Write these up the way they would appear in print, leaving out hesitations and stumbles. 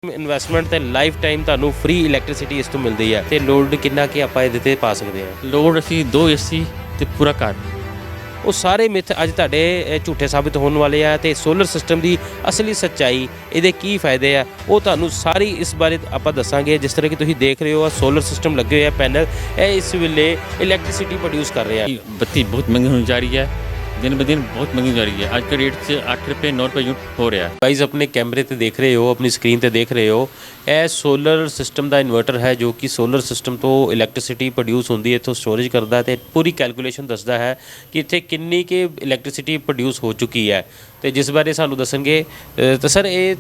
Investment ਤੇ life time ਤੁਹਾਨੂੰ free electricity ਇਸ ਤੋਂ ਮਿਲਦੀ ਹੈ ਤੇ ਲੋਡ ਕਿੰਨਾ ਕਿ ਆਪਾਂ ਇਹਦੇ ਤੇ ਪਾ ਸਕਦੇ ਹਾਂ। ਲੋਡ ਅਸੀਂ 2 AC ਤੇ ਪੂਰਾ ਘਰ। ਉਹ ਸਾਰੇ ਮਿੱਥ ਅੱਜ ਤੁਹਾਡੇ ਝੂਠੇ ਸਾਬਿਤ ਹੋਣ ਵਾਲੇ ਆ ਤੇ ਸੋਲਰ ਸਿਸਟਮ ਦੀ ਅਸਲੀ ਸੱਚਾਈ, ਇਹਦੇ ਕੀ ਫਾਇਦੇ ਆ, ਉਹ ਤੁਹਾਨੂੰ ਸਾਰੀ ਇਸ ਬਾਰੇ ਆਪਾਂ ਦੱਸਾਂਗੇ। ਜਿਸ ਤਰ੍ਹਾਂ ਕਿ ਤੁਸੀਂ ਦੇਖ ਰਹੇ ਹੋ ਸੋਲਰ ਸਿਸਟਮ ਲੱਗੇ ਹੋਏ ਆ ਪੈਨਲ, ਇਹ ਇਸ ਵੇਲੇ ਇਲੈਕਟ੍ਰਿਸਿਟੀ ਪ੍ਰੋਡਿਊਸ ਕਰ ਰਿਹਾ। बत्ती बहुत महंगी होने जा रही है, दिन ब दिन बहुत महंगी जा रही है। आज के रेट से 8 रुपये 9 रुपये यूनिट हो रहा है। गाइस अपने कैमरे ਤੇ ਦੇਖ ਰਹੇ ਹੋ, ਆਪਣੀ ਸਕਰੀਨ ਤੇ ਦੇਖ ਰਹੇ ਹੋ, ਇਹ ਸੋਲਰ ਸਿਸਟਮ ਦਾ ਇਨਵਰਟਰ ਹੈ ਜੋ ਕਿ ਸੋਲਰ ਸਿਸਟਮ ਤੋਂ ਇਲੈਕਟ੍ਰਿਸਿਟੀ ਪ੍ਰੋਡਿਊਸ ਹੁੰਦੀ ਹੈ, ਇੱਥੋਂ ਸਟੋਰੇਜ ਕਰਦਾ ਤੇ ਪੂਰੀ ਕੈਲਕੂਲੇਸ਼ਨ ਦੱਸਦਾ ਹੈ ਕਿ ਇੱਥੇ ਕਿੰਨੀ ਕਿ ਇਲੈਕਟ੍ਰਿਸਿਟੀ ਪ੍ਰੋਡਿਊਸ ਹੋ ਚੁੱਕੀ ਹੈ। ਤੇ ਜਿਸ ਬਾਰੇ ਸਾਨੂੰ ਦੱਸਣਗੇ। ਤਾਂ ਸਰ ਇਹ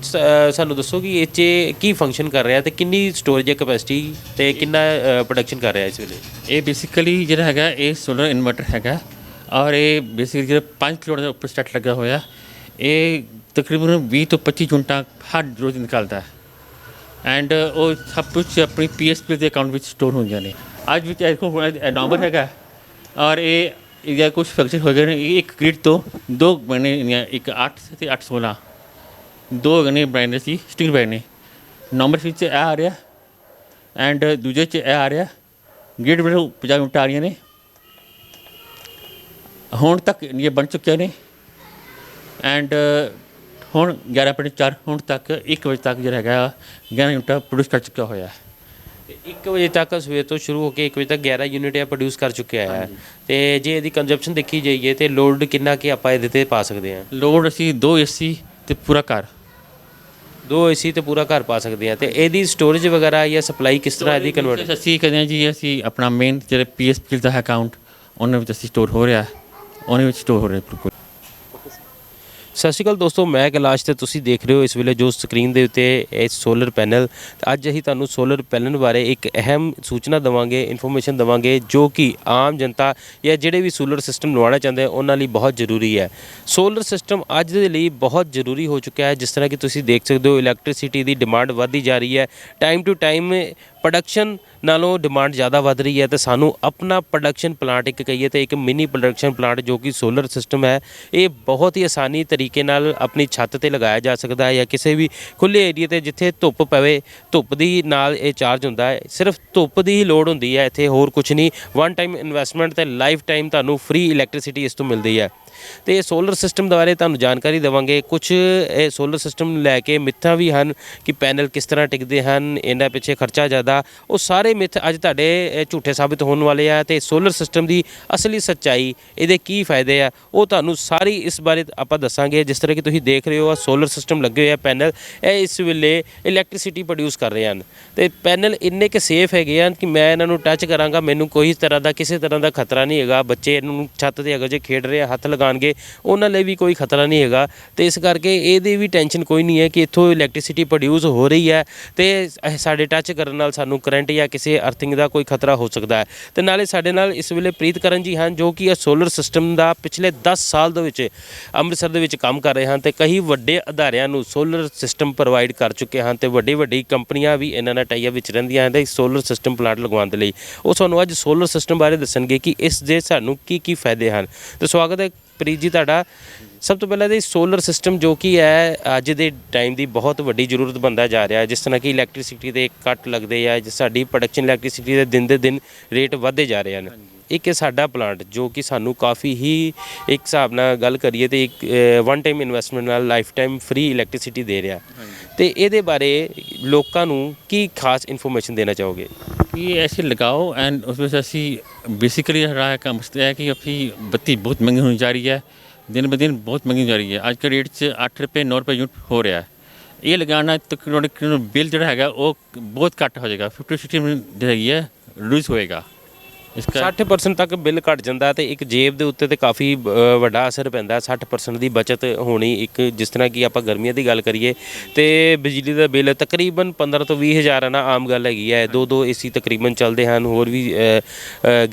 ਸਾਨੂੰ ਦੱਸੋ ਕਿ ਇਹ 'ਚ ਕੀ ਫੰਕਸ਼ਨ ਕਰ ਰਿਹਾ ਤੇ ਕਿੰਨੀ ਸਟੋਰੇਜ ਕੈਪੈਸਿਟੀ ਤੇ ਕਿੰਨਾ ਪ੍ਰੋਡਕਸ਼ਨ ਕਰ ਰਿਹਾ ਇਸ ਵੇਲੇ। ਇਹ ਬੇਸਿਕਲੀ ਜਿਹੜਾ ਹੈਗਾ ਇਹ ਸੋਲਰ ਇਨਵਰਟਰ ਹੈਗਾ ਔਰ ਇਹ ਬੇਸਿਕਲੀ ਜਿਹੜਾ 5 ਕਿਲੋਵਾਟ ਦੇ ਉੱਪਰ ਸੈੱਟ ਲੱਗਾ ਹੋਇਆ, ਇਹ ਤਕਰੀਬਨ 20 ਤੋਂ 25 ਯੂਨਿਟਾਂ ਹਰ ਰੋਜ਼ ਨਿਕਲਦਾ ਹੈ ਐਂਡ ਉਹ ਸਭ ਕੁਝ ਆਪਣੀ PSP ਦੇ ਅਕਾਊਂਟ ਵਿੱਚ ਸਟੋਰ ਹੁੰਦੀਆਂ ਨੇ। ਅੱਜ ਵਿੱਚ ਇਹ ਨੰਬਰ ਹੈਗਾ ਔਰ ਇਹਦਾ ਕੁਝ ਫੰਕਸ਼ਨ ਹੋ ਗਏ ਨੇ। ਇੱਕ ਗ੍ਰਿਡ ਤੋਂ 2 ਬਣੇ, ਇੱਕ 8 ਤੇ 8 16 2 ਨੇ ਬਣੇ ਸੀ ਸਟਿੰਗ ਬਣੇ ਨੇ। ਨੰਬਰ ਵਿੱਚ ਇਹ ਆ ਰਿਹਾ ਐਂਡ ਦੂਜੇ 'ਚ ਇਹ ਆ ਰਿਹਾ। ਗ੍ਰਿਡ ਵਿੱਚ 50 ਯੂਨਿਟਾਂ ਆ ਰਹੀਆਂ ਨੇ ਹੁਣ ਤੱਕ, ਇਹ ਬਣ ਚੁੱਕੇ ਨੇ ਐਂਡ ਹੁਣ 11.4 ਹੁਣ ਤੱਕ 1 ਵਜੇ ਤੱਕ ਜਿਹੜਾ ਹੈਗਾ 11 ਯੂਨਿਟ ਪ੍ਰੋਡਿਊਸ ਕਰ ਚੁੱਕਿਆ ਹੋਇਆ ਹੈ। 1 ਵਜੇ ਤੱਕ ਸਵੇਰ ਤੋਂ ਸ਼ੁਰੂ ਹੋ ਕੇ 1 ਵਜੇ ਤੱਕ 11 ਯੂਨਿਟ ਇਹ ਪ੍ਰੋਡਿਊਸ ਕਰ ਚੁੱਕਿਆ ਹੈ। ਤੇ ਜੇ ਇਹਦੀ ਕੰਜ਼ੰਪਸ਼ਨ ਦੇਖੀ ਜਾਈਏ ਤੇ ਲੋਡ ਕਿੰਨਾ ਕਿ ਆਪਾਂ ਇਹਦੇ ਤੇ ਪਾ ਸਕਦੇ ਹਾਂ। ਲੋਡ ਅਸੀਂ 2 AC ਤੇ ਪੂਰਾ ਘਰ। 2 AC ਤੇ ਪੂਰਾ ਘਰ ਪਾ ਸਕਦੇ ਹਾਂ। ਤੇ ਇਹਦੀ ਸਟੋਰੇਜ ਵਗੈਰਾ ਜਾਂ ਸਪਲਾਈ ਕਿਸ ਤਰ੍ਹਾਂ ਇਹਦੀ ਕਨਵਰਟ। ਅਸੀਂ ਕਹਿੰਦੇ ਹਾਂ ਜੀ ਅਸੀਂ ਆਪਣਾ ਮੇਨ ਜਿਹੜੇ PSP ਦਾ ਅਕਾਊਂਟ ਉਹਨਾਂ ਵਿੱਚ ਅਸੀਂ ਸਟੋਰ ਹੋ ਰਿਹਾ, ਉਹਦੇ ਵਿੱਚ ਸਟੋਰ ਹੋ ਰਿਹਾ ਬਿਲਕੁਲ। ਸਤਿ ਸ਼੍ਰੀ ਅਕਾਲ ਦੋਸਤੋ, ਮੈਂ ਕੈਲਾਸ਼ ਤੇ ਤੁਸੀਂ ਦੇਖ ਰਹੇ ਹੋ ਇਸ ਵੇਲੇ ਜੋ ਸਕਰੀਨ ਦੇ ਉੱਤੇ ਇਹ ਸੋਲਰ ਪੈਨਲ। ਅੱਜ ਅਸੀਂ ਤੁਹਾਨੂੰ ਸੋਲਰ ਪੈਨਲ ਬਾਰੇ ਇੱਕ ਅਹਿਮ ਸੂਚਨਾ ਦੇਵਾਂਗੇ, ਇਨਫੋਰਮੇਸ਼ਨ ਦੇਵਾਂਗੇ ਜੋ ਕਿ ਆਮ ਜਨਤਾ ਜਾਂ ਜਿਹੜੇ ਵੀ ਸੋਲਰ ਸਿਸਟਮ ਲਵਾਉਣਾ ਚਾਹੁੰਦੇ ਉਹਨਾਂ ਲਈ ਬਹੁਤ ਜ਼ਰੂਰੀ ਹੈ। ਸੋਲਰ ਸਿਸਟਮ ਅੱਜ ਦੇ ਲਈ ਬਹੁਤ ਜ਼ਰੂਰੀ ਹੋ ਚੁੱਕਿਆ ਹੈ। ਜਿਸ ਤਰ੍ਹਾਂ ਕਿ ਤੁਸੀਂ ਦੇਖ ਸਕਦੇ ਹੋ ਇਲੈਕਟ੍ਰਿਸਿਟੀ ਦੀ ਡਿਮਾਂਡ ਵੱਧਦੀ ਜਾ ਰਹੀ ਹੈ। ਟਾਈਮ ਟੂ ਟਾਈਮ ਪ੍ਰੋਡਕਸ਼ਨ ਨਾਲੋਂ ਡਿਮਾਂਡ ਜ਼ਿਆਦਾ ਵੱਧ ਰਹੀ ਹੈ ਤੇ ਸਾਨੂੰ ਆਪਣਾ ਪ੍ਰੋਡਕਸ਼ਨ ਪਲਾਂਟ ਇੱਕ ਕਹੀਏ ਤੇ ਇੱਕ ਮਿਨੀ ਪ੍ਰੋਡਕਸ਼ਨ ਪਲਾਂਟ ਜੋ ਕਿ ਸੋਲਰ ਸਿਸਟਮ ਹੈ, ਇਹ ਬਹੁਤ ਹੀ ਆਸਾਨੀ ਤਰੀਕੇ ਨਾਲ ਆਪਣੀ ਛੱਤ ਤੇ ਲਗਾਇਆ ਜਾ ਸਕਦਾ ਹੈ ਜਾਂ ਕਿਸੇ ਵੀ ਖੁੱਲ੍ਹੇ ਏਰੀਏ ਤੇ ਜਿੱਥੇ ਧੁੱਪ ਪਵੇ, ਧੁੱਪ ਦੀ ਨਾਲ ਇਹ ਚਾਰਜ ਹੁੰਦਾ ਹੈ। ਸਿਰਫ ਧੁੱਪ ਦੀ ਹੀ ਲੋੜ ਹੁੰਦੀ ਹੈ ਇੱਥੇ, ਹੋਰ ਕੁਝ ਨਹੀਂ। ਵਨ ਟਾਈਮ ਇਨਵੈਸਟਮੈਂਟ ਤੇ ਲਾਈਫ ਟਾਈਮ ਤੁਹਾਨੂੰ ਫ੍ਰੀ ਇਲੈਕਟ੍ਰਿਸਿਟੀ ਇਸ ਤੋਂ ਮਿਲਦੀ ਹੈ। ਤੇ ਇਹ ਸੋਲਰ ਸਿਸਟਮ ਬਾਰੇ ਤੁਹਾਨੂੰ ਜਾਣਕਾਰੀ ਦੇਵਾਂਗੇ। ਕੁਝ ਇਹ ਸੋਲਰ ਸਿਸਟਮ ਨੂੰ ਲੈ ਕੇ ਮਿੱਥਾਂ ਵੀ ਹਨ ਕਿ ਪੈਨਲ ਕਿਸ ਤਰ੍ਹਾਂ ਟਿਕਦੇ ਹਨ, ਇਹਨਾਂ ਪਿੱਛੇ ਖਰਚਾ ਜ਼ਿਆਦਾ, ਉਹ ਸਾਰੇ ਮਿੱਥ ਅੱਜ ਤੁਹਾਡੇ ਝੂਠੇ ਸਾਬਿਤ ਹੋਣ ਵਾਲੇ ਆ। ਤੇ ਸੋਲਰ ਸਿਸਟਮ ਦੀ ਅਸਲੀ ਸੱਚਾਈ, ਇਹਦੇ ਕੀ ਫਾਇਦੇ ਆ, ਉਹ ਤੁਹਾਨੂੰ ਸਾਰੀ ਇਸ ਬਾਰੇ ਆਪਾਂ ਦੱਸਾਂਗੇ। ਜਿਸ ਤਰ੍ਹਾਂ ਕਿ ਤੁਸੀਂ ਦੇਖ ਰਹੇ ਹੋ ਸੋਲਰ ਸਿਸਟਮ ਲੱਗੇ ਹੋਏ ਆ ਪੈਨਲ, ਇਹ ਇਸ ਵੇਲੇ ਇਲੈਕਟ੍ਰਿਸਿਟੀ ਪ੍ਰੋਡਿਊਸ ਕਰ ਰਹੇ ਹਨ। ਤੇ ਪੈਨਲ ਇੰਨੇ ਕਿ ਸੇਫ ਹੈਗੇ ਹਨ ਕਿ ਮੈਂ ਇਹਨਾਂ ਨੂੰ ਟੱਚ ਕਰਾਂਗਾ, ਮੈਨੂੰ ਕੋਈ ਤਰ੍ਹਾਂ ਦਾ ਕਿਸੇ ਤਰ੍ਹਾਂ ਦਾ ਖਤਰਾ ਨਹੀਂ ਹੈਗਾ। ਬੱਚੇ ਇਹਨੂੰ ਛੱਤ 'ਤੇ ਅਗਰ ਜੇ ਖੇਡ ਰਹੇ ਹੱਥ ਲਗਾਉਣਗੇ ਉਹਨਾਂ ਲਈ ਵੀ ਕੋਈ ਖਤਰਾ ਨਹੀਂ ਹੈਗਾ। ਤੇ ਇਸ ਕਰਕੇ ਇਹਦੀ ਵੀ ਟੈਨਸ਼ਨ ਕੋਈ ਨਹੀਂ ਹੈ ਕਿ ਇੱਥੋਂ ਇਲੈਕਟ੍ਰਿਸਿਟੀ ਪ੍ਰੋਡਿਊਸ ਹੋ ਰਹੀ ਹੈ ਤੇ ਸਾਡੇ ਟੱਚ ਕਰਨ ਨਾਲ ਸਾਨੂੰ ਕਰੰਟ ਜਾਂ ਕਿਸੇ ਅਰਥਿੰਗ ਦਾ ਕੋਈ ਖਤਰਾ ਹੋ ਸਕਦਾ ਹੈ। ਤੇ ਨਾਲੇ ਸਾਡੇ ਨਾਲ ਇਸ ਵੇਲੇ ਪ੍ਰੀਤ ਕਰਨ ਜੀ ਹਨ ਜੋ ਕਿ ਇਹ ਸੋਲਰ ਸਿਸਟਮ ਦਾ ਪਿਛਲੇ 10 ਸਾਲ ਦੇ ਵਿੱਚ ਅੰਮ੍ਰਿਤਸਰ ਦੇ ਵਿੱਚ ਕੰਮ ਕਰ ਰਹੇ ਹਨ ਤੇ ਕਈ ਵੱਡੇ ਅਦਾਰਿਆਂ ਨੂੰ ਸੋਲਰ ਸਿਸਟਮ ਪ੍ਰੋਵਾਈਡ ਕਰ ਚੁੱਕੇ ਹਨ ਤੇ ਵੱਡੀ ਕੰਪਨੀਆਂ ਵੀ ਇਹਨਾਂ ਨਾਲ ਟਾਈ ਅਪ ਵਿੱਚ ਰਹਿੰਦੀਆਂ ਹਨ ਤੇ ਸੋਲਰ ਸਿਸਟਮ ਪਲਾਂਟ ਲਗਵਾਉਣ ਦੇ ਲਈ। ਉਹ ਸਾਨੂੰ ਅੱਜ ਸੋਲਰ ਸਿਸਟਮ ਬਾਰੇ ਦੱਸਣਗੇ ਕਿ ਇਸ ਦੇ ਸਾਨੂੰ ਕੀ ਫਾਇਦੇ ਹਨ। ਤੇ ਸਵਾਗਤ ਹੈ ਪ੍ਰੀਤ ਜੀ ਤੁਹਾਡਾ। ਸਭ ਤੋਂ ਪਹਿਲਾਂ ਤਾਂ ਸੋਲਰ ਸਿਸਟਮ ਜੋ ਕਿ ਹੈ ਅੱਜ ਦੇ ਟਾਈਮ ਦੀ ਬਹੁਤ ਵੱਡੀ ਜ਼ਰੂਰਤ ਬਣਦਾ ਜਾ ਰਿਹਾ ਹੈ। ਜਿਸ ਤਰ੍ਹਾਂ ਕਿ ਇਲੈਕਟ੍ਰਿਸਿਟੀ ਦੇ ਕੱਟ ਲੱਗਦੇ ਆ, ਸਾਡੀ ਪ੍ਰੋਡਕਸ਼ਨ ਇਲੈਕਟ੍ਰਿਸਿਟੀ ਦੇ ਦਿਨ ਦੇ ਦਿਨ ਰੇਟ ਵੱਧਦੇ ਜਾ ਰਹੇ ਹਨ। ਇੱਕ ਸਾਡਾ ਪਲਾਂਟ ਜੋ ਕਿ ਸਾਨੂੰ ਕਾਫੀ ਹੀ ਇੱਕ ਹਿਸਾਬ ਨਾਲ ਗੱਲ ਕਰੀਏ ਤੇ ਇੱਕ ਵਨ ਟਾਈਮ ਇਨਵੈਸਟਮੈਂਟ ਨਾਲ ਲਾਈਫ ਟਾਈਮ ਫ੍ਰੀ ਇਲੈਕਟ੍ਰਿਸਿਟੀ ਦੇ ਰਿਹਾ, ਤੇ ਇਹਦੇ ਬਾਰੇ ਲੋਕਾਂ ਨੂੰ ਕੀ ਖਾਸ ਇਨਫੋਰਮੇਸ਼ਨ ਦੇਣਾ ਚਾਹੋਗੇ? ये ऐसे लगाओ एंड उसमें से ऐसी बेसिकली रहा है का मसला है कि अभी बत्ती बहुत महंगी होने जा रही है, दिन ब दिन बहुत महंगी जा रही है। आज के रेट से 8 रुपये 9 रुपये यूनिट हो रहा है। ये लगाना तो बिल जो है वो बहुत घट हो जाएगा, 50-60 जो है रिड्यूस होएगा। इसका 60% ਤੱਕ ਬਿੱਲ ਘਟ ਜਾਂਦਾ ਤੇ ਇੱਕ ਜੇਬ ਦੇ ਉੱਤੇ ਤੇ ਕਾਫੀ ਵੱਡਾ ਅਸਰ ਪੈਂਦਾ। 60% ਦੀ ਬਚਤ ਹੋਣੀ ਇੱਕ, ਜਿਸ ਤਰ੍ਹਾਂ ਕਿ ਆਪਾਂ ਗਰਮੀਆਂ ਦੀ ਗੱਲ ਕਰੀਏ ਤੇ ਬਿਜਲੀ ਦਾ ਬਿੱਲ ਤਕਰੀਬਨ 15 ਤੋਂ 20 ਹਜ਼ਾਰ ਆਣਾ ਆਮ ਗੱਲ ਹੈਗੀ ਹੈ। 2 AC ਤਕਰੀਬਨ ਚੱਲਦੇ ਹਨ, ਹੋਰ ਵੀ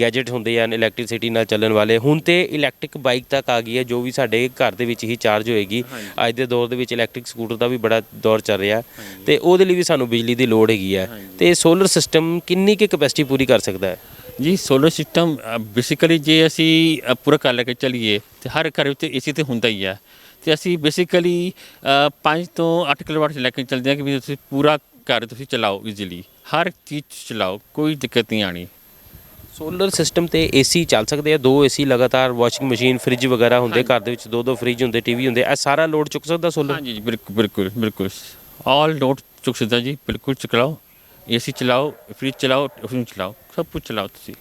ਗੈਜਟ ਹੁੰਦੇ ਹਨ ਇਲੈਕਟ੍ਰਿਸਿਟੀ ਨਾਲ ਚੱਲਣ ਵਾਲੇ। ਹੁਣ ਤੇ ਇਲੈਕਟ੍ਰਿਕ ਬਾਈਕ ਤੱਕ ਆ ਗਈ ਹੈ ਜੋ ਵੀ ਸਾਡੇ ਘਰ ਦੇ ਵਿੱਚ ਹੀ ਚਾਰਜ ਹੋਏਗੀ। ਅੱਜ ਦੇ ਦੌਰ ਦੇ ਵਿੱਚ ਇਲੈਕਟ੍ਰਿਕ ਸਕੂਟਰ ਦਾ ਵੀ ਬੜਾ ਦੌਰ ਚੱਲ ਰਿਹਾ ਤੇ ਉਹਦੇ ਲਈ ਵੀ ਸਾਨੂੰ ਬਿਜਲੀ ਦੀ ਲੋੜ ਹੈਗੀ ਹੈ। ਤੇ ਸੋਲਰ ਸਿਸਟਮ ਕਿੰਨੀ ਕੁ ਕਪੈਸਿਟੀ ਪੂਰੀ ਕਰ ਸਕਦਾ ਹੈ? ਜੀ ਸੋਲਰ ਸਿਸਟਮ ਬੇਸਿਕਲੀ ਜੇ ਅਸੀਂ ਪੂਰਾ ਕਰ ਲੈ ਕੇ ਚੱਲੀਏ ਤੇ ਹਰ ਘਰ ਵਿੱਚ AC ਤੇ ਹੁੰਦਾ ਹੀ ਹੈ। ਤੇ ਅਸੀਂ ਬੇਸਿਕਲੀ 5 ਤੋਂ 8 ਕਿਲੋਵਾਟ 'ਚ ਲੈ ਕੇ ਚੱਲਦੇ ਹਾਂ ਕਿ ਵੀ ਤੁਸੀਂ ਪੂਰਾ ਘਰ ਤੁਸੀਂ ਚਲਾਓ ਈਜ਼ੀਲੀ, ਹਰ ਚੀਜ਼ ਚਲਾਓ, ਕੋਈ ਦਿੱਕਤ ਨਹੀਂ ਆਣੀ। ਸੋਲਰ ਸਿਸਟਮ ਤੇ ਏਸੀ ਚੱਲ ਸਕਦੇ ਆ, 2 ਏਸੀ ਲਗਾਤਾਰ, ਵਾਸ਼ਿੰਗ ਮਸ਼ੀਨ, ਫ੍ਰਿਜ ਵਗੈਰਾ ਹੁੰਦੇ ਘਰ ਦੇ ਵਿੱਚ, 2 ਫ੍ਰਿਜ ਹੁੰਦੇ, ਟੀਵੀ ਹੁੰਦੇ, ਇਹ ਸਾਰਾ ਲੋਡ ਚੁੱਕ ਸਕਦਾ ਸੋਲਰ? ਹਾਂਜੀ ਜੀ, ਬਿਲਕੁਲ ਬਿਲਕੁਲ ਬਿਲਕੁਲ ਆਲ ਲੋਡ ਚੁੱਕ ਸਕਦਾ ਜੀ, ਬਿਲਕੁਲ ਚਲਾਓ, ਏਸੀ ਚਲਾਓ, ਫ੍ਰਿਜ ਚਲਾਓ, ਉਹਨੂੰ ਚਲਾਓ, ਸਭ ਕੁਝ ਚਲਾਓ ਤੁਸੀਂ।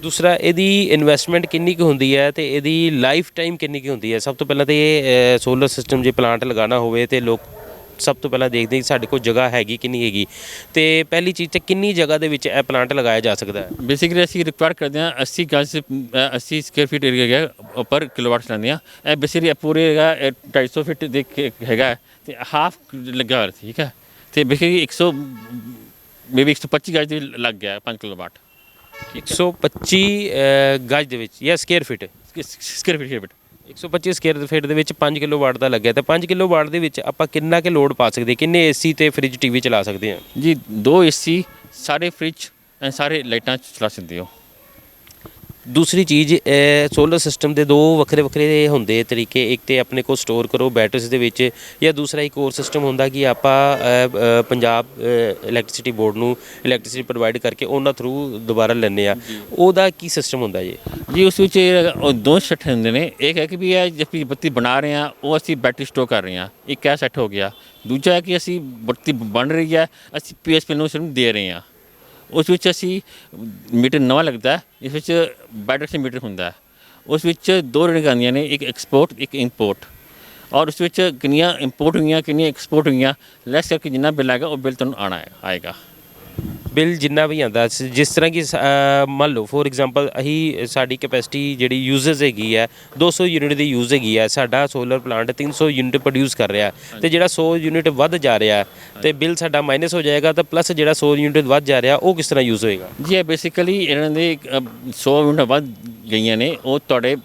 ਦੂਸਰਾ, ਇਹਦੀ ਇਨਵੈਸਟਮੈਂਟ ਕਿੰਨੀ ਕੁ ਹੁੰਦੀ ਹੈ ਤੇ ਇਹਦੀ ਲਾਈਫ ਟਾਈਮ ਕਿੰਨੀ ਕੁ ਹੁੰਦੀ ਹੈ? ਸਭ ਤੋਂ ਪਹਿਲਾਂ ਤੇ ਇਹ ਸੋਲਰ ਸਿਸਟਮ ਜੇ ਪਲਾਂਟ ਲਗਾਉਣਾ ਹੋਵੇ ਤੇ ਲੋਕ ਸਭ ਤੋਂ ਪਹਿਲਾਂ ਦੇਖਦੇ ਕਿ ਸਾਡੇ ਕੋਲ ਜਗ੍ਹਾ ਹੈਗੀ ਕਿ ਨਹੀਂ ਹੈਗੀ, ਤੇ ਪਹਿਲੀ ਚੀਜ਼ ਤੇ ਕਿੰਨੀ ਜਗ੍ਹਾ ਦੇ ਵਿੱਚ ਇਹ ਪਲਾਂਟ ਲਗਾਇਆ ਜਾ ਸਕਦਾ ਹੈ? ਬੇਸਿਕਲੀ ਅਸੀਂ ਰਿਕੁਆਇਰ ਕਰਦੇ ਹਾਂ 80 ਗਜ 80 ਸਕੁਅਰ ਫੀਟ ਏਰੀਆ ਹੈਗਾ ਪਰ ਕਿਲੋਵਾਟ ਚਲਾਉਂਦੇ ਹਾਂ। ਇਹ ਬੇਸਿਕਲੀ ਪੂਰੇ ਹੈਗਾ 250 ਫੀਟ ਦੇ ਹੈਗਾ ਤੇ ਹਾਫ ਲੱਗਾ ਹੋਇਆ, ਠੀਕ ਹੈ। ਤੇ ਬੇਸਿਕਲੀ 100 ਮੇਬੀ 125 ਗਜ ਦੇ ਲੱਗ ਗਿਆ 5 ਕਿਲੋਵਾਟ। 125 ਗਜ ਦੇ ਵਿੱਚ ਜਾਂ square feet? Square feet 125 square feet ਦੇ ਵਿੱਚ 5 ਕਿਲੋਵਾਟ ਦਾ ਲੱਗਿਆ, ਤੇ 5 ਕਿਲੋਵਾਟ ਦੇ ਵਿੱਚ ਆਪਾਂ ਕਿੰਨਾ ਕੁ ਲੋਡ ਪਾ ਸਕਦੇ, ਕਿੰਨੇ ਏਸੀ ਤੇ ਫ੍ਰਿਜ ਟੀਵੀ ਚਲਾ ਸਕਦੇ ਹਾਂ? ਜੀ 2 ਏਸੀ, ਸਾਰੇ ਫ੍ਰਿਜ ਐਂਡ ਸਾਰੇ ਲਾਈਟਾਂ ਚਲਾ ਸਕਦੇ ਹੋ। ਦੂਸਰੀ ਚੀਜ਼, ਸੋਲਰ ਸਿਸਟਮ ਦੇ 2 ਵੱਖਰੇ ਵੱਖਰੇ ਹੁੰਦੇ ਤਰੀਕੇ, ਇੱਕ ਤੇ ਆਪਣੇ ਕੋਲ ਸਟੋਰ ਕਰੋ ਬੈਟਰੀਜ਼ ਦੇ ਵਿੱਚ, ਜਾਂ ਦੂਸਰਾ ਇੱਕ ਹੋਰ ਸਿਸਟਮ ਹੁੰਦਾ ਕਿ ਆਪਾਂ ਪੰਜਾਬ ਇਲੈਕਟ੍ਰਿਸਿਟੀ ਬੋਰਡ ਨੂੰ ਇਲੈਕਟ੍ਰਿਸਿਟੀ ਪ੍ਰੋਵਾਈਡ ਕਰਕੇ ਉਹਨਾਂ ਥਰੂ ਦੁਬਾਰਾ ਲੈਂਦੇ ਆ, ਉਹਦਾ ਕੀ ਸਿਸਟਮ ਹੁੰਦਾ ਜੀ? ਜੀ ਉਸ ਵਿੱਚ 2 ਸੈੱਟ ਹੁੰਦੇ ਨੇ, ਇੱਕ ਹੈ ਕਿ ਵੀ ਇਹ ਜਿਹੜੀ ਬੱਤੀ ਬਣਾ ਰਹੇ ਹਾਂ ਉਹ ਅਸੀਂ ਬੈਟਰੀ ਸਟੋਰ ਕਰ ਰਹੇ ਹਾਂ, ਇੱਕ ਇਹ ਸੈੱਟ ਹੋ ਗਿਆ। ਦੂਜਾ ਹੈ ਕਿ ਅਸੀਂ ਬੱਤੀ ਬਣ ਰਹੀ ਹੈ, ਅਸੀਂ PSP ਨੂੰ ਸਿਰਫ ਦੇ ਰਹੇ ਹਾਂ। ਉਸ ਵਿੱਚ ਅਸੀਂ ਮੀਟਰ ਨਵਾਂ ਲੱਗਦਾ ਹੈ, ਇਸ ਵਿੱਚ ਬੈਟਰੀ ਮੀਟਰ ਹੁੰਦਾ ਹੈ। ਉਸ ਵਿੱਚ 2 ਰੀਡਿੰਗ ਆਉਂਦੀਆਂ ਨੇ, ਇੱਕ ਐਕਸਪੋਰਟ, ਇੱਕ ਇੰਪੋਰਟ, ਔਰ ਉਸ ਵਿੱਚ ਕਿੰਨੀਆਂ ਇੰਪੋਰਟ ਹੋਈਆਂ ਕਿੰਨੀਆਂ ਐਕਸਪੋਰਟ ਹੋਈਆਂ ਲੈਸ ਕਰਕੇ ਜਿੰਨਾ ਬਿੱਲ ਆਏਗਾ ਉਹ ਬਿੱਲ ਤੁਹਾਨੂੰ ਆਏਗਾ। ਬਿੱਲ ਜਿੰਨਾ ਵੀ ਆਉਂਦਾ, ਜਿਸ ਤਰ੍ਹਾਂ ਕਿ ਮੰਨ ਲਓ ਫੋਰ ਐਗਜ਼ਾਮਪਲ ਅਸੀਂ ਸਾਡੀ ਕੈਪੈਸਿਟੀ ਜਿਹੜੀ ਯੂਜ਼ਰਸ ਹੈਗੀ ਹੈ 200 ਯੂਨਿਟ ਦੀ ਯੂਜ਼ ਹੈਗੀ ਹੈ, ਸਾਡਾ ਸੋਲਰ ਪਲਾਂਟ 300 ਯੂਨਿਟ ਪ੍ਰੋਡਿਊਸ ਕਰ ਰਿਹਾ, ਤੇ ਜਿਹੜਾ 100 ਯੂਨਿਟ ਵੱਧ ਜਾ ਰਿਹਾ ਤੇ ਬਿੱਲ ਸਾਡਾ ਮਾਈਨਸ ਹੋ ਜਾਏਗਾ, ਤਾਂ ਪਲੱਸ ਜਿਹੜਾ 100 ਯੂਨਿਟ ਵੱਧ ਜਾ ਰਿਹਾ ਉਹ ਕਿਸ ਤਰ੍ਹਾਂ ਯੂਜ਼ ਹੋਏਗਾ? ਜੀ ਇਹ ਬੇਸਿਕਲੀ ਇਹਨਾਂ ਦੇ 100 ਯੂਨਿਟ ਵੱਧ ਗਈਆਂ ਨੇ, ਉਹ ਤੁਹਾਡੇ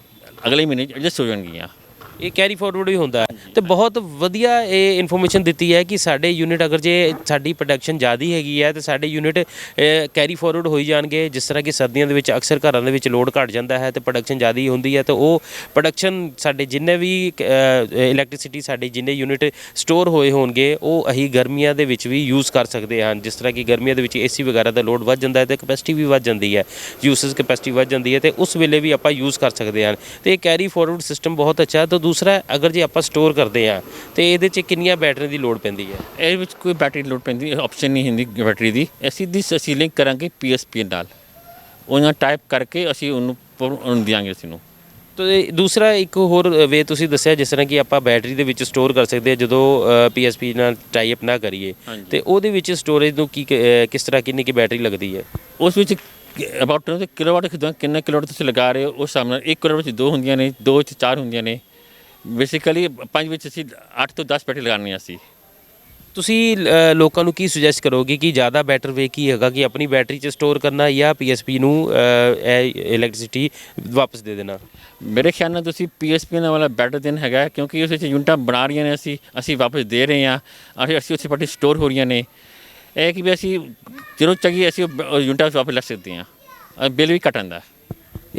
ਅਗਲੇ ਮਹੀਨੇ ਐਡਜਸਟ ਹੋ ਜਾਣਗੀਆਂ। ਇਹ ਕੈਰੀ ਫਾਰਵਰਡ ਵੀ ਹੁੰਦਾ ਹੈ, ਤੇ ਬਹੁਤ ਵਧੀਆ ਇਹ ਇਨਫੋਰਮੇਸ਼ਨ ਦਿੱਤੀ ਹੈ ਕਿ ਸਾਡੇ ਯੂਨਿਟ ਅਗਰ ਜੇ ਸਾਡੀ ਪ੍ਰੋਡਕਸ਼ਨ ਜ਼ਿਆਦਾ ਹੈਗੀ ਹੈ ਤੇ ਸਾਡੇ ਯੂਨਿਟ ਕੈਰੀ ਫਾਰਵਰਡ ਹੋਈ ਜਾਣਗੇ। ਜਿਸ ਤਰ੍ਹਾਂ ਕਿ ਸਰਦੀਆਂ ਦੇ ਵਿੱਚ ਅਕਸਰ ਘਰਾਂ ਦੇ ਵਿੱਚ ਲੋਡ ਘਟ ਜਾਂਦਾ ਹੈ ਤੇ ਪ੍ਰੋਡਕਸ਼ਨ ਜ਼ਿਆਦਾ ਹੁੰਦੀ ਹੈ, ਤੇ ਉਹ ਪ੍ਰੋਡਕਸ਼ਨ ਸਾਡੇ ਜਿੰਨੇ ਵੀ ਇਲੈਕਟ੍ਰਿਸਿਟੀ ਸਾਡੇ ਜਿੰਨੇ ਯੂਨਿਟ ਸਟੋਰ ਹੋਏ ਹੋਣਗੇ ਉਹ ਅਸੀਂ ਗਰਮੀਆਂ ਦੇ ਵਿੱਚ ਵੀ ਯੂਜ਼ ਕਰ ਸਕਦੇ ਹਨ। ਜਿਸ ਤਰ੍ਹਾਂ ਕਿ ਗਰਮੀਆਂ ਦੇ ਵਿੱਚ ਏਸੀ ਵਗੈਰਾ ਦਾ ਲੋਡ ਵੱਧ ਜਾਂਦਾ ਹੈ ਤੇ ਕੈਪੈਸਿਟੀ ਵੀ ਵੱਧ ਜਾਂਦੀ ਹੈ, ਯੂਸੇਜ ਕੈਪੈਸਿਟੀ ਵੱਧ ਜਾਂਦੀ ਹੈ, ਤੇ ਉਸ ਵੇਲੇ ਵੀ ਆਪਾਂ ਯੂਜ਼ ਕਰ ਸਕਦੇ ਹਨ। ਤੇ ਇਹ ਕੈਰੀ ਫਾਰਵਰਡ ਸਿਸਟਮ ਬਹੁਤ ਅੱਛਾ ਹੈ। ਤਾਂ ਦੂਸਰਾ, ਅਗਰ ਜੇ ਆਪਾਂ ਸਟੋਰ ਕਰਦੇ ਹਾਂ ਤੇ ਇਹਦੇ 'ਚ ਕਿੰਨੀਆਂ ਬੈਟਰੀ ਦੀ ਲੋੜ ਪੈਂਦੀ ਹੈ? ਇਹਦੇ ਵਿੱਚ ਕੋਈ ਬੈਟਰੀ ਲੋਡ ਪੈਂਦੀ ਆਪਸ਼ਨ ਨਹੀਂ ਹੁੰਦੀ ਬੈਟਰੀ ਦੀ, ਅਸੀਂ ਲਿੰਕ ਕਰਾਂਗੇ PSP ਨਾਲ, ਉਹਨਾਂ ਟਾਈਪ ਕਰਕੇ ਅਸੀਂ ਉਹਨੂੰ ਦਿਆਂਗੇ ਅਸੀਂ ਨੂੰ। ਤੇ ਦੂਸਰਾ ਇੱਕ ਹੋਰ ਵੇ ਤੁਸੀਂ ਦੱਸਿਆ, ਜਿਸ ਤਰ੍ਹਾਂ ਕਿ ਆਪਾਂ ਬੈਟਰੀ ਦੇ ਵਿੱਚ ਸਟੋਰ ਕਰ ਸਕਦੇ ਹਾਂ ਜਦੋਂ PSP ਨਾਲ ਟਾਈ ਅਪ ਨਾ ਕਰੀਏ, ਤੇ ਉਹਦੇ ਵਿੱਚ ਸਟੋਰੇਜ ਨੂੰ ਕਿਸ ਤਰ੍ਹਾਂ ਕਿੰਨੀ ਕੀ ਬੈਟਰੀ ਲੱਗਦੀ ਹੈ? ਉਸ ਵਿੱਚ ਅਬਾਊਟ ਕਿਲੋਵਾਟ ਕਿੰਨਾ ਕਿਲੋਵਾਟ ਤੁਸੀਂ ਲਗਾ ਰਹੇ ਹੋ ਉਸ ਹਿਸਾਬ ਨਾਲ 1 ਕਿਲੋਵਾਟ ਵਿੱਚ 2 ਹੁੰਦੀਆਂ ਨੇ, 2 ਵਿੱਚ 4 ਹੁੰਦੀਆਂ ਨੇ। ਬੇਸਿਕਲੀ 5 ਵਿੱਚ ਅਸੀਂ 8 ਤੋਂ 10 ਬੈਟਰੀ ਲਗਾਉਣੀਆਂ ਸੀ। ਤੁਸੀਂ ਲੋਕਾਂ ਨੂੰ ਕੀ ਸੁਜੈਸਟ ਕਰੋਗੇ ਕਿ ਜ਼ਿਆਦਾ ਬੈਟਰ ਵੇ ਕੀ ਹੈਗਾ, ਕਿ ਆਪਣੀ ਬੈਟਰੀ 'ਚ ਸਟੋਰ ਕਰਨਾ ਜਾਂ PSP ਨੂੰ ਇਹ ਇਲੈਕਟ੍ਰਿਸਿਟੀ ਵਾਪਸ ਦੇ ਦੇਣਾ? ਮੇਰੇ ਖਿਆਲ ਨਾਲ ਤੁਸੀਂ PSP ਨਾਲ ਵਾਲਾ ਬੈਟਰ ਦਿਨ ਹੈਗਾ, ਕਿਉਂਕਿ ਉਸ ਵਿੱਚ ਯੂਨਿਟਾਂ ਬਣਾ ਰਹੀਆਂ ਨੇ, ਅਸੀਂ ਵਾਪਸ ਦੇ ਰਹੇ ਹਾਂ, ਅਸੀਂ ਉੱਥੇ ਪਾਰਟੀ ਸਟੋਰ ਹੋ ਰਹੀਆਂ ਨੇ। ਇਹ ਕਿ ਵੀ ਅਸੀਂ ਜਦੋਂ ਚਾਹੀਏ ਅਸੀਂ ਯੂਨਿਟਾਂ ਵਾਪਸ ਲੈ ਸਕਦੇ ਹਾਂ, ਬਿੱਲ ਵੀ ਘੱਟ ਆਉਂਦਾ।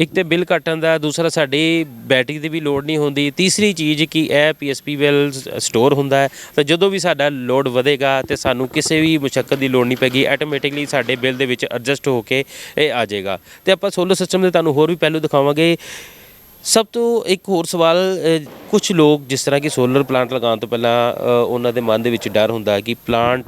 ਇੱਕ ਤੇ ਬਿੱਲ ਘਟਣ ਦਾ, ਦੂਸਰਾ ਸਾਡੀ ਬੈਟਰੀ ਦੀ ਵੀ ਲੋੜ ਨਹੀਂ ਹੁੰਦੀ, ਤੀਸਰੀ ਚੀਜ਼ ਕਿ ਇਹ PSP ਵੱਲ ਸਟੋਰ ਹੁੰਦਾ ਹੈ, ਤਾਂ ਜਦੋਂ ਵੀ ਸਾਡਾ ਲੋਡ ਵਧੇਗਾ ਤੇ ਸਾਨੂੰ ਕਿਸੇ ਵੀ ਮੁਸ਼ੱਕਤ ਦੀ ਲੋੜ ਨਹੀਂ ਪੈਗੀ, ਆਟੋਮੈਟਿਕਲੀ ਸਾਡੇ ਬਿੱਲ ਦੇ ਵਿੱਚ ਐਡਜਸਟ ਹੋ ਕੇ ਇਹ ਆ ਜਾਏਗਾ। ਤੇ ਆਪਾਂ ਸੋਲਰ ਸਿਸਟਮ ਦੇ ਤੁਹਾਨੂੰ ਹੋਰ ਵੀ ਪਹਿਲੂ ਦਿਖਾਵਾਂਗੇ। ਸਭ ਤੋਂ ਇੱਕ ਹੋਰ ਸਵਾਲ, ਕੁਝ ਲੋਕ ਜਿਸ ਤਰ੍ਹਾਂ ਕਿ ਸੋਲਰ ਪਲਾਂਟ ਲਗਾਉਣ ਤੋਂ ਪਹਿਲਾਂ ਉਹਨਾਂ ਦੇ ਮਨ ਦੇ ਵਿੱਚ ਡਰ ਹੁੰਦਾ ਕਿ ਪਲਾਂਟ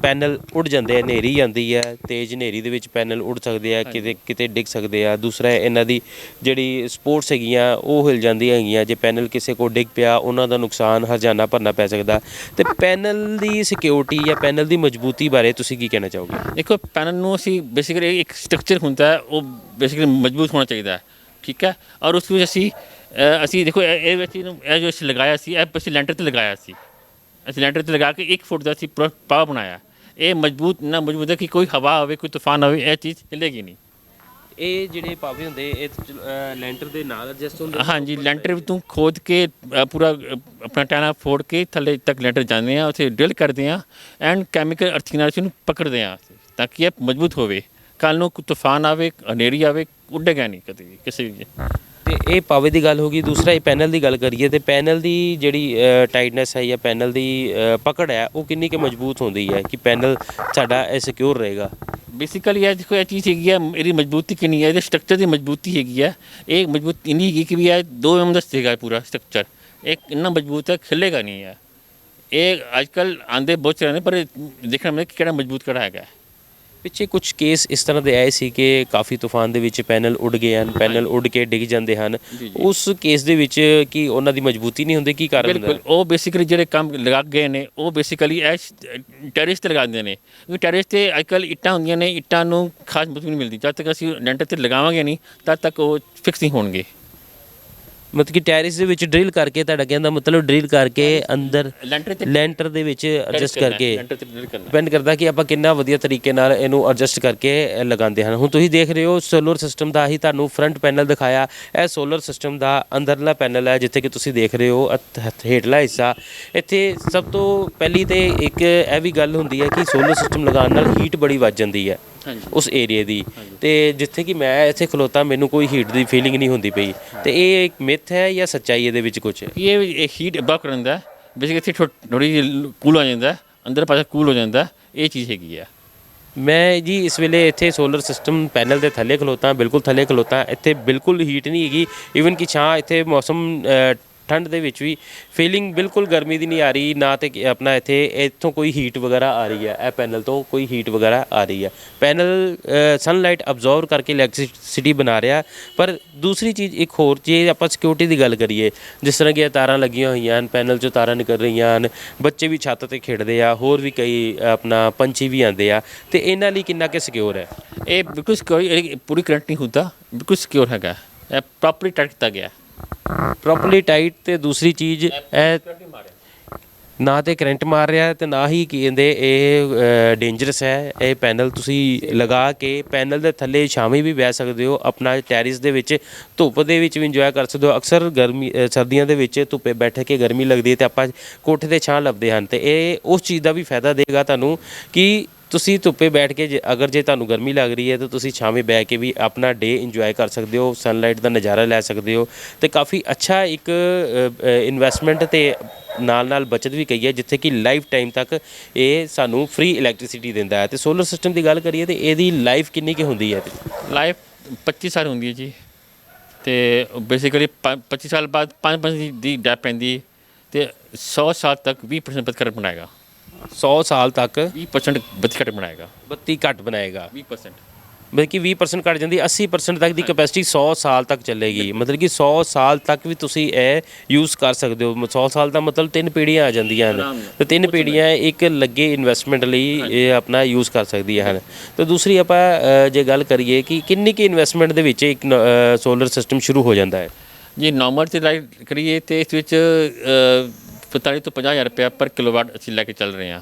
ਪੈਨਲ ਉੱਡ ਜਾਂਦੇ ਆ, ਹਨੇਰੀ ਆਉਂਦੀ ਹੈ, ਤੇਜ਼ ਹਨੇਰੀ ਦੇ ਵਿੱਚ ਪੈਨਲ ਉੱਡ ਸਕਦੇ ਆ, ਕਿਤੇ ਡਿੱਗ ਸਕਦੇ ਆ। ਦੂਸਰਾ, ਇਹਨਾਂ ਦੀ ਜਿਹੜੀ ਸਪੋਰਟਸ ਹੈਗੀਆਂ ਉਹ ਹਿਲ ਜਾਂਦੀਆਂ ਹੈਗੀਆਂ, ਜੇ ਪੈਨਲ ਕਿਸੇ ਕੋਲ ਡਿੱਗ ਪਿਆ ਉਹਨਾਂ ਦਾ ਨੁਕਸਾਨ ਹਰਜਾਨਾ ਭਰਨਾ ਪੈ ਸਕਦਾ। ਤੇ ਪੈਨਲ ਦੀ ਸਿਕਿਉਰਿਟੀ ਜਾਂ ਪੈਨਲ ਦੀ ਮਜ਼ਬੂਤੀ ਬਾਰੇ ਤੁਸੀਂ ਕੀ ਕਹਿਣਾ ਚਾਹੋਗੇ? ਦੇਖੋ, ਪੈਨਲ ਨੂੰ ਅਸੀਂ ਬੇਸਿਕਲੀ ਇੱਕ ਸਟਰਕਚਰ ਹੁੰਦਾ ਹੈ, ਉਹ ਬੇਸਿਕਲੀ ਮਜ਼ਬੂਤ ਹੋਣਾ ਚਾਹੀਦਾ ਹੈ, ਠੀਕ ਹੈ। ਔਰ ਉਸ ਵਿੱਚ ਅਸੀਂ ਦੇਖੋ ਇਹ ਵਿੱਚ ਇਹ ਜੋ ਅਸੀਂ ਲਗਾਇਆ ਸੀ, ਇਹ ਅਸੀਂ ਲੈਂਟਰ 'ਤੇ ਲਗਾਇਆ ਸੀ, ਅਸੀਂ ਲੈਂਟਰ 'ਤੇ ਲਗਾ ਕੇ 1 ਫੁੱਟ ਦਾ ਅਸੀਂ ਪਾਵ ਬਣਾਇਆ। ਇਹ ਮਜ਼ਬੂਤ ਨਾ ਮਜ਼ਬੂਤ ਹੈ ਕਿ ਕੋਈ ਹਵਾ ਆਵੇ, ਕੋਈ ਤੂਫਾਨ ਆਵੇ, ਇਹ ਚੀਜ਼ ਹਿੱਲੇਗੀ ਨਹੀਂ। ਇਹ ਜਿਹੜੇ ਪਾਵੇ ਹੁੰਦੇ ਇਹ ਲੈਂਟਰ ਦੇ ਨਾਲ ਐਡਜਸਟ ਹੁੰਦੇ? ਹਾਂਜੀ, ਲੈਂਟਰ ਤੋਂ ਖੋਦ ਕੇ ਪੂਰਾ ਆਪਣਾ ਟਾਣਾ ਫੋੜ ਕੇ ਥੱਲੇ ਤੱਕ ਲੈਂਟਰ ਜਾਂਦੇ ਹਾਂ, ਉੱਥੇ ਡਰਿਲ ਕਰਦੇ ਹਾਂ ਐਂਡ ਕੈਮੀਕਲ ਅਰਥੀ ਨਾਲ ਅਸੀਂ ਉਹਨੂੰ ਪਕੜਦੇ ਹਾਂ ਤਾਂ ਕਿ ਇਹ ਮਜ਼ਬੂਤ ਹੋਵੇ। ਕੱਲ੍ਹ ਨੂੰ ਕੋਈ ਤੂਫਾਨ ਆਵੇ, ਹਨੇਰੀ ਆਵੇ, ਉੱਡੇਗਾ ਨਹੀਂ ਕਦੇ ਵੀ ਕਿਸੇ ਵੀ। ਤੇ ਇਹ ਪਾਵੇ ਦੀ ਗੱਲ ਹੋ ਗਈ। ਦੂਸਰਾ ਇਹ ਪੈਨਲ ਦੀ ਗੱਲ ਕਰੀਏ ਤੇ ਪੈਨਲ ਦੀ ਜਿਹੜੀ ਟਾਈਟਨੈਸ ਹੈ ਜਾਂ ਪੈਨਲ ਦੀ ਪਕੜ ਹੈ ਉਹ ਕਿੰਨੀ ਕਿ ਮਜ਼ਬੂਤ ਹੁੰਦੀ ਹੈ ਕਿ ਪੈਨਲ ਸਾਡਾ ਇਹ ਸਿਕਿਉਰ ਰਹੇਗਾ। ਬੇਸਿਕਲੀ ਇਹ ਦੇਖੋ ਇਹ ਚੀਜ਼ ਹੈਗੀ ਆ, ਇਹਦੀ ਮਜ਼ਬੂਤੀ ਕਿੰਨੀ ਹੈ, ਇਹਦੇ ਸਟਰਕਚਰ ਦੀ ਮਜ਼ਬੂਤੀ ਹੈਗੀ ਆ। ਇਹ ਮਜ਼ਬੂਤ ਇੰਨੀ ਹੈਗੀ ਕਿ ਵੀ ਇਹ 2 mm ਦਾ ਸੀਗਾ ਪੂਰਾ ਸਟਰਕਚਰ, ਇਹ ਇੰਨਾ ਮਜ਼ਬੂਤ ਹੈ ਖਿਲੇਗਾ ਨਹੀਂ ਹੈ। ਇਹ ਅੱਜ ਕੱਲ੍ਹ ਆਂਦੇ ਬਹੁਤ ਚਲੇ ਨੇ ਪਰ ਦੇਖਣਾ ਮੈਂ ਕਿਹੜਾ ਮਜ਼ਬੂਤ ਕਿਹੜਾ ਹੈਗਾ। ਪਿੱਛੇ ਕੁਝ ਕੇਸ ਇਸ ਤਰ੍ਹਾਂ ਦੇ ਆਏ ਸੀ ਕਿ ਕਾਫੀ ਤੂਫਾਨ ਦੇ ਵਿੱਚ ਪੈਨਲ ਉੱਡ ਗਏ ਹਨ, ਪੈਨਲ ਉੱਡ ਕੇ ਡਿੱਗ ਜਾਂਦੇ ਹਨ। ਉਸ ਕੇਸ ਦੇ ਵਿੱਚ ਕੀ ਉਹਨਾਂ ਦੀ ਮਜ਼ਬੂਤੀ ਨਹੀਂ ਹੁੰਦੀ, ਕੀ ਕਾਰਨ ਹੁੰਦਾ? ਬਿਲਕੁਲ, ਉਹ ਬੇਸਿਕਲੀ ਜਿਹੜੇ ਕੰਮ ਲਗਾ ਗਏ ਨੇ ਉਹ ਬੇਸਿਕਲੀ ਇਹ ਟੈਰਿਸ 'ਤੇ ਲਗਾਉਂਦੇ ਨੇ, ਕਿਉਂਕਿ ਟੈਰਿਸ 'ਤੇ ਅੱਜ ਕੱਲ੍ਹ ਇੱਟਾਂ ਹੁੰਦੀਆਂ ਨੇ, ਇੱਟਾਂ ਨੂੰ ਖਾਸ ਮਜ਼ਬੂਤੀ ਨਹੀਂ ਮਿਲਦੀ। ਜਦ ਤੱਕ ਅਸੀਂ ਲੈਂਟਰ 'ਤੇ ਲਗਾਵਾਂਗੇ ਨਹੀਂ ਤਦ ਤੱਕ ਉਹ ਫਿਕਸ ਨਹੀਂ ਹੋਣਗੇ। ਮਤਲਬ ਕਿ ਟੈਰਿਸ ਦੇ ਵਿੱਚ ਡਰਿਲ ਕਰਕੇ, ਤੁਹਾਡਾ ਕਹਿਣ ਦਾ ਮਤਲਬ ਡਰਿਲ ਕਰਕੇ ਅੰਦਰ ਲੈਂਟਰ ਦੇ ਵਿੱਚ ਐਡਜਸਟ ਕਰਕੇ ਡਿਪੈਂਡ ਕਰਦਾ ਕਿ ਆਪਾਂ ਕਿੰਨਾ ਵਧੀਆ ਤਰੀਕੇ ਨਾਲ ਇਹਨੂੰ ਐਡਜਸਟ ਕਰਕੇ ਲਗਾਉਂਦੇ ਹਨ। ਹੁਣ ਤੁਸੀਂ ਦੇਖ ਰਹੇ ਹੋ ਸੋਲਰ ਸਿਸਟਮ ਦਾ ਹੀ ਤੁਹਾਨੂੰ ਫਰੰਟ ਪੈਨਲ ਦਿਖਾਇਆ। ਇਹ ਸੋਲਰ ਸਿਸਟਮ ਦਾ ਅੰਦਰਲਾ ਪੈਨਲ ਹੈ ਜਿੱਥੇ ਕਿ ਤੁਸੀਂ ਦੇਖ ਰਹੇ ਹੋ ਹੇਠਲਾ ਹਿੱਸਾ। ਇੱਥੇ ਸਭ ਤੋਂ ਪਹਿਲੀ ਤੇ ਇੱਕ ਇਹ ਵੀ ਗੱਲ ਹੁੰਦੀ ਹੈ ਕਿ ਸੋਲਰ ਸਿਸਟਮ ਲਗਾਉਣ ਨਾਲ ਹੀਟ ਬੜੀ ਵੱਧ ਜਾਂਦੀ ਹੈ ਉਸ ਏਰੀਏ ਦੀ, ਤੇ ਜਿੱਥੇ ਕਿ ਮੈਂ ਇੱਥੇ ਖਲੋਤਾ ਮੈਨੂੰ ਕੋਈ ਹੀਟ ਦੀ ਫੀਲਿੰਗ ਨਹੀਂ ਹੁੰਦੀ ਪਈ। ਤੇ ਇਹ ਇੱਕ ਮਿਥ ਹੈ ਜਾਂ ਸੱਚਾਈ ਇਹਦੇ ਵਿੱਚ ਕੁਝ? ਇਹ ਹੀਟ ਅਬਵ ਕਰਨ ਦਾ ਬੇਸਿਕ ਇੱਥੇ ਥੋੜ੍ਹੀ ਜਿਹੀ ਕੂਲ ਹੋ ਜਾਂਦਾ, ਅੰਦਰ ਪਾਸੇ ਕੂਲ ਹੋ ਜਾਂਦਾ, ਇਹ ਚੀਜ਼ ਹੈਗੀ ਆ। ਮੈਂ ਜੀ ਇਸ ਵੇਲੇ ਇੱਥੇ ਸੋਲਰ ਸਿਸਟਮ ਪੈਨਲ ਦੇ ਥੱਲੇ ਖਲੋਤਾ, ਬਿਲਕੁਲ ਥੱਲੇ ਖਲੋਤਾ। ਇੱਥੇ ਬਿਲਕੁਲ ਹੀਟ ਨਹੀਂ ਹੈਗੀ, ਈਵਨ ਕਿ ਛਾਂ ਇੱਥੇ ਮੌਸਮ ਠੰਡ ਦੇ ਵਿੱਚ ਵੀ ਫੀਲਿੰਗ ਬਿਲਕੁਲ ਗਰਮੀ ਦੀ ਨਹੀਂ ਆ ਰਹੀ ਨਾ। ਤੇ ਆਪਣਾ ਇੱਥੋਂ ਕੋਈ ਹੀਟ ਵਗੈਰਾ ਆ ਰਹੀ ਹੈ, ਇਹ ਪੈਨਲ ਤੋਂ ਕੋਈ ਹੀਟ ਵਗੈਰਾ ਆ ਰਹੀ ਹੈ। ਪੈਨਲ ਸਨਲਾਈਟ ਅਬਜ਼ੋਰਵ ਕਰਕੇ ਇਲੈਕਟ੍ਰਿਸਿਟੀ ਬਣਾ ਰਿਹਾ। ਪਰ ਦੂਸਰੀ ਚੀਜ਼ ਇੱਕ ਹੋਰ, ਜੇ ਆਪਾਂ ਸਿਕਿਉਰਿਟੀ ਦੀ ਗੱਲ ਕਰੀਏ, ਜਿਸ ਤਰ੍ਹਾਂ ਕਿ ਇਹ ਤਾਰਾਂ ਲੱਗੀਆਂ ਹੋਈਆਂ ਹਨ, ਪੈਨਲ 'ਚੋਂ ਤਾਰਾਂ ਨਿਕਲ ਰਹੀਆਂ ਹਨ, ਬੱਚੇ ਵੀ ਛੱਤ 'ਤੇ ਖੇਡਦੇ ਆ, ਹੋਰ ਵੀ ਕਈ ਆਪਣਾ ਪੰਛੀ ਵੀ ਆਉਂਦੇ ਆ, ਤੇ ਇਹਨਾਂ ਲਈ ਕਿੰਨਾ ਕੁ ਸਿਕਿਉਰ ਹੈ? ਇਹ ਬਿਲਕੁਲ ਸਿਕਿਉਰ, ਪੂਰੀ ਕਰੰਟ ਨਹੀਂ ਹੁੰਦਾ, ਬਿਲਕੁਲ ਸਿਕਿਉਰ ਹੈਗਾ। ਇਹ ਪ੍ਰੋਪਰਲੀ ਟਾਈਟ ਕੀਤਾ ਗਿਆ, ਪ੍ਰੋਪਰਲੀ ਟਾਈਟ। ਤੇ ਦੂਸਰੀ ਚੀਜ਼ ਇਹ ਨਾ ਤੇ ਕਰੰਟ ਮਾਰ ਰਿਹਾ ਤੇ ਨਾ ਹੀ ਕਹਿੰਦੇ ਇਹ ਡੇਂਜਰਸ ਹੈ। ਇਹ ਪੈਨਲ ਤੁਸੀਂ ਲਗਾ ਕੇ ਪੈਨਲ ਦੇ ਥੱਲੇ ਛਾਵੇਂ ਵੀ ਬਹਿ ਸਕਦੇ ਹੋ, ਆਪਣਾ ਟੈਰਿਸ ਦੇ ਵਿੱਚ ਧੁੱਪ ਦੇ ਵਿੱਚ ਵੀ ਇੰਜੋਏ ਕਰ ਸਕਦੇ ਹੋ। ਅਕਸਰ ਸਰਦੀਆਂ ਦੇ ਵਿੱਚ ਧੁੱਪੇ ਬੈਠ ਕੇ ਗਰਮੀ ਲੱਗਦੀ ਹੈ ਤੇ ਆਪਾਂ ਕੋਠੇ 'ਤੇ ਛਾਂ ਲੱਭਦੇ ਹਨ, ਤੇ ਇਹ ਉਸ ਚੀਜ਼ ਦਾ ਵੀ ਫਾਇਦਾ ਦੇਗਾ ਤੁਹਾਨੂੰ ਕਿ ਤੁਸੀਂ ਧੁੱਪੇ ਬੈਠ ਕੇ ਅਗਰ ਜੇ ਤੁਹਾਨੂੰ ਗਰਮੀ ਲੱਗ ਰਹੀ ਹੈ ਤਾਂ ਤੁਸੀਂ ਛਾਵੇਂ ਬਹਿ ਕੇ ਵੀ ਆਪਣਾ ਡੇ ਇੰਜੋਏ ਕਰ ਸਕਦੇ ਹੋ, ਸਨਲਾਈਟ ਦਾ ਨਜ਼ਾਰਾ ਲੈ ਸਕਦੇ ਹੋ। ਤੇ ਕਾਫੀ ਅੱਛਾ ਇੱਕ ਇਨਵੈਸਟਮੈਂਟ ਤੇ ਨਾਲ ਬੱਚਤ ਵੀ ਕਹੀ ਹੈ, ਜਿੱਥੇ ਕਿ ਲਾਈਫ ਟਾਈਮ ਤੱਕ ਇਹ ਸਾਨੂੰ ਫ੍ਰੀ ਇਲੈਕਟ੍ਰਿਸਿਟੀ ਦਿੰਦਾ ਹੈ। ਤੇ ਸੋਲਰ ਸਿਸਟਮ ਦੀ ਗੱਲ ਕਰੀਏ ਤੇ ਇਹਦੀ ਲਾਈਫ ਕਿੰਨੀ ਕੁ ਹੁੰਦੀ ਹੈ? ਲਾਈਫ 25 ਸਾਲ ਹੁੰਦੀ ਹੈ ਜੀ। ਤੇ ਬੇਸਿਕਲੀ 25 ਸਾਲ ਬਾਅਦ 5% ਦੀ ਡੈਪ ਪੈਂਦੀ ਤੇ 100 ਸਾਲ ਤੱਕ 20% ਬੱਤੀ ਘੱਟ ਬਣਾਏਗਾ। 100 ਸਾਲ ਤੱਕ 20% ਬੱਤੀ ਘੱਟ ਬਣਾਏਗਾ। ਬੱਤੀ ਘੱਟ ਬਣਾਏਗਾ 20%, ਮਤਲਬ ਕਿ 20% ਘੱਟ ਜਾਂਦੀ, 80% ਤੱਕ ਦੀ ਕੈਪੈਸਿਟੀ 100 ਸਾਲ ਤੱਕ ਚੱਲੇਗੀ। ਮਤਲਬ ਕਿ 100 ਸਾਲ ਤੱਕ ਵੀ ਤੁਸੀਂ ਇਹ ਯੂਜ਼ ਕਰ ਸਕਦੇ ਹੋ। 100 ਸਾਲ ਦਾ ਮਤਲਬ 3 ਪੀੜ੍ਹੀਆਂ ਆ ਜਾਂਦੀਆਂ ਹਨ, ਤੇ 3 ਪੀੜ੍ਹੀਆਂ ਇੱਕ ਲੱਗੇ ਇਨਵੈਸਟਮੈਂਟ ਲਈ ਇਹ ਆਪਣਾ ਯੂਜ਼ ਕਰ ਸਕਦੀਆਂ ਹਨ। ਤੇ ਦੂਸਰੀ ਆਪਾਂ ਜੇ ਗੱਲ ਕਰੀਏ ਕਿ ਕਿੰਨੀ ਕੁ ਇਨਵੈਸਟਮੈਂਟ ਦੇ ਵਿੱਚ ਇੱਕ ਸੋਲਰ ਸਿਸਟਮ ਸ਼ੁਰੂ ਹੋ ਜਾਂਦਾ ਹੈ? ਜੇ ਨੋਰਮਲ 'ਤੇ ਲਾਈਟ ਕਰੀਏ ਤਾਂ ਇਸ ਵਿੱਚ 45 ਤੋਂ 50,000 ਰੁਪਇਆ ਪਰ ਕਿਲੋਵਾਟ ਅਸੀਂ ਲੈ ਕੇ ਚੱਲ ਰਹੇ ਹਾਂ।